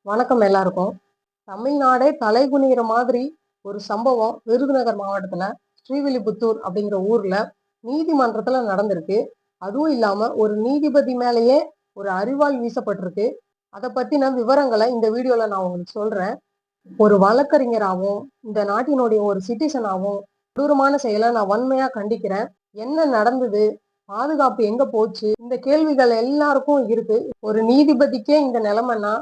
வணக்கம் எல்லாருக்கும். தமிழ்நாடே தலைகுனிகிற மாதிரி ஒரு சம்பவம் விருதுநகர் மாவட்டத்துல ஸ்ரீவில்லிபுத்தூர் அப்படிங்கிற ஊர்ல நீதிமன்றத்துல நடந்திருக்கு. அதுவும் இல்லாம ஒரு நீதிபதி மேலேயே ஒரு அரிவாள் வீசப்பட்டிருக்கு. அதை பத்தின விவரங்களை இந்த வீடியோல நான் உங்களுக்கு சொல்றேன். ஒரு வழக்கறிஞராகவும் இந்த நாட்டினுடைய ஒரு சிட்டிசனாகவும் கொடூரமான செயலை நான் வன்மையா கண்டிக்கிறேன். என்ன நடந்தது, பாதுகாப்பு எங்க போச்சு, இந்த கேள்விகள் எல்லாருக்கும் இருக்கு. ஒரு நீதிபதிக்கே இந்த நிலைமைன்னா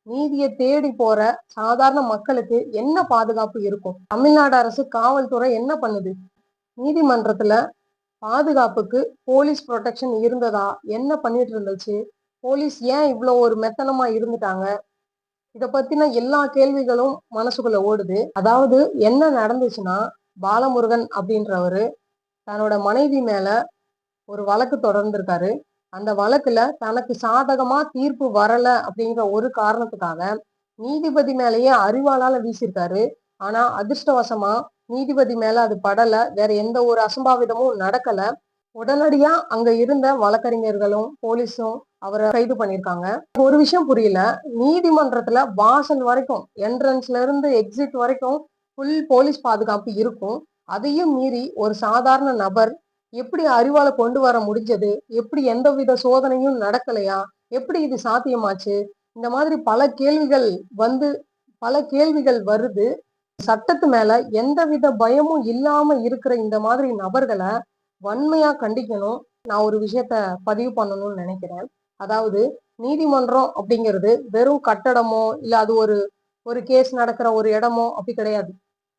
நீதியை தேடி போற சாதாரண மக்களுக்கு என்ன பாதுகாப்பு இருக்கும்? தமிழ்நாடு அரசு காவல்துறை என்ன பண்ணுது? நீதிமன்றத்துல பாதுகாப்புக்கு போலீஸ் ப்ரொடெக்ஷன் இருந்ததா? என்ன பண்ணிட்டு இருந்துச்சு? போலீஸ் ஏன் இவ்வளவு ஒரு மெத்தனமா இருந்துட்டாங்க? இத பத்தின எல்லா கேள்விகளும் மனசுக்குள்ள ஓடுது. அதாவது என்ன நடந்துச்சுன்னா, பாலமுருகன் அப்படின்றவரு தன்னோட மனைவி மேல ஒரு வழக்கு தொடர்ந்திருக்காரு. அந்த வழக்குல தனக்கு சாதகமா தீர்ப்பு வரல அப்படிங்கிற ஒரு காரணத்துக்காக நீதிபதி மேலேயே அரிவாளால வீசியிருக்காரு. ஆனா அதிர்ஷ்டவசமா நீதிபதி மேல அது படல. வேற எந்த ஒரு அசம்பாவிதமும் நடக்கல. உடனடியா அங்க இருந்த வழக்கறிஞர்களும் போலீஸும் அவரை கைது பண்ணிருக்காங்க. ஒரு விஷயம் புரியல. நீதிமன்றத்துல வாசல் வரைக்கும், என்ட்ரன்ஸ்ல இருந்து எக்ஸிட் வரைக்கும் ஃபுல் போலீஸ் பாதுகாப்பு இருக்கும். அதையும் மீறி ஒரு சாதாரண நபர் எப்படி அரிவாளை கொண்டு வர முடிஞ்சது? எப்படி எந்தவித சோதனையும் நடக்கலையா? எப்படி இது சாத்தியமாச்சு? இந்த மாதிரி பல கேள்விகள் வருது. சட்டத்து மேல எந்தவித பயமும் இல்லாம இருக்கிற இந்த மாதிரி நபர்களை வன்மையா கண்டிக்கணும். நான் ஒரு விஷயத்த பதிவு பண்ணணும்னு நினைக்கிறேன். அதாவது நீதிமன்றம் அப்படிங்கிறது வெறும் கட்டடமோ இல்ல அது ஒரு ஒரு கேஸ் நடக்கிற ஒரு இடமோ அப்படி கிடையாது.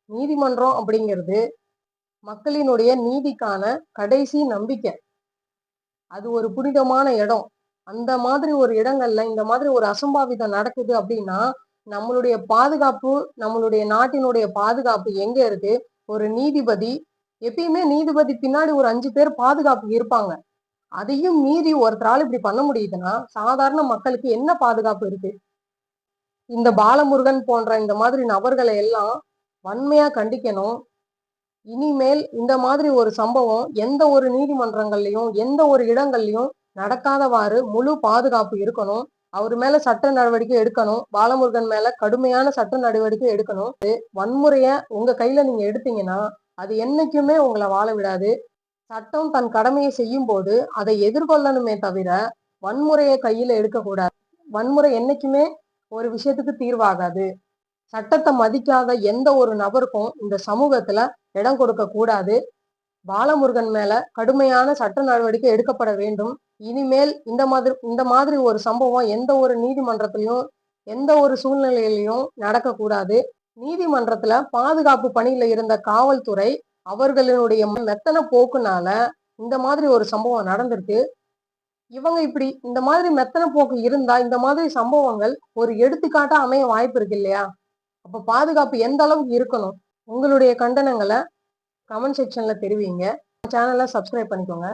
நீதிமன்றம் அப்படிங்கிறது மக்களினுடைய நீதிக்கான கடைசி நம்பிக்கை. அது ஒரு புனிதமான இடம். அந்த மாதிரி ஒரு இடங்கள்ல இந்த மாதிரி ஒரு அசம்பாவிதம் நடக்குது அப்படின்னா, நம்மளுடைய பாதுகாப்பு, நம்மளுடைய நாட்டினுடைய பாதுகாப்பு எங்க இருக்கு? ஒரு நீதிபதி எப்பயுமே நீதிபதி பின்னாடி ஒரு 5 பேர் பாதுகாப்பு இருப்பாங்க. அதையும் மீறி ஒருத்தரால இப்படி பண்ண முடியுதுன்னா, சாதாரண மக்களுக்கு என்ன பாதுகாப்பு இருக்கு? இந்த பாலமுருகன் போன்ற இந்த மாதிரி நபர்களை எல்லாம் வன்மையா கண்டிக்கணும். இனிமேல் இந்த மாதிரி ஒரு சம்பவம் எந்த ஒரு நீதிமன்றங்கள்லயும் எந்த ஒரு இடங்கள்லயும் நடக்காதவாறு முழு பாதுகாப்பு இருக்கணும். அவர் மேல சட்ட நடவடிக்கை எடுக்கணும். பாலமுருகன் மேல கடுமையான சட்ட நடவடிக்கை எடுக்கணும். வன்முறைய உங்க கையில நீங்க எடுத்தீங்கன்னா அது என்னைக்குமே உங்களை வாழ விடாது. சட்டம் தன் கடமையை செய்யும் போது அதை எதிர்கொள்ளணுமே தவிர வன்முறையை கையில எடுக்கக்கூடாது. வன்முறை என்னைக்குமே ஒரு விஷயத்துக்கு தீர்வாகாது. சட்டத்தை மதிக்காத எந்த ஒரு நபருக்கும் இந்த சமூகத்துல இடம் கொடுக்க கூடாது. பாலமுருகன் மேல கடுமையான சட்ட நடவடிக்கை எடுக்கப்பட வேண்டும். இனிமேல் இந்த மாதிரி ஒரு சம்பவம் எந்த ஒரு நீதிமன்றத்திலையும் எந்த ஒரு சூழ்நிலையிலையும் நடக்கக்கூடாது. நீதிமன்றத்துல பாதுகாப்பு பணியில இருந்த காவல்துறை அவர்களுடைய மெத்தன போக்குனால இந்த மாதிரி ஒரு சம்பவம் நடந்திருக்கு. இவங்க இப்படி இந்த மாதிரி மெத்தன போக்கு இருந்தா இந்த மாதிரி சம்பவங்கள் ஒரு எடுத்துக்காட்டா அமைய வாய்ப்பு இருக்கு இல்லையா? அப்ப பாதுகாப்பு எந்த அளவுக்கு இருக்கணும்? உங்களுடைய கண்டனங்களை கமெண்ட் செக்ஷன்ல தெரிவிங்க. சேனலை சப்ஸ்கிரைப் பண்ணிக்கோங்க.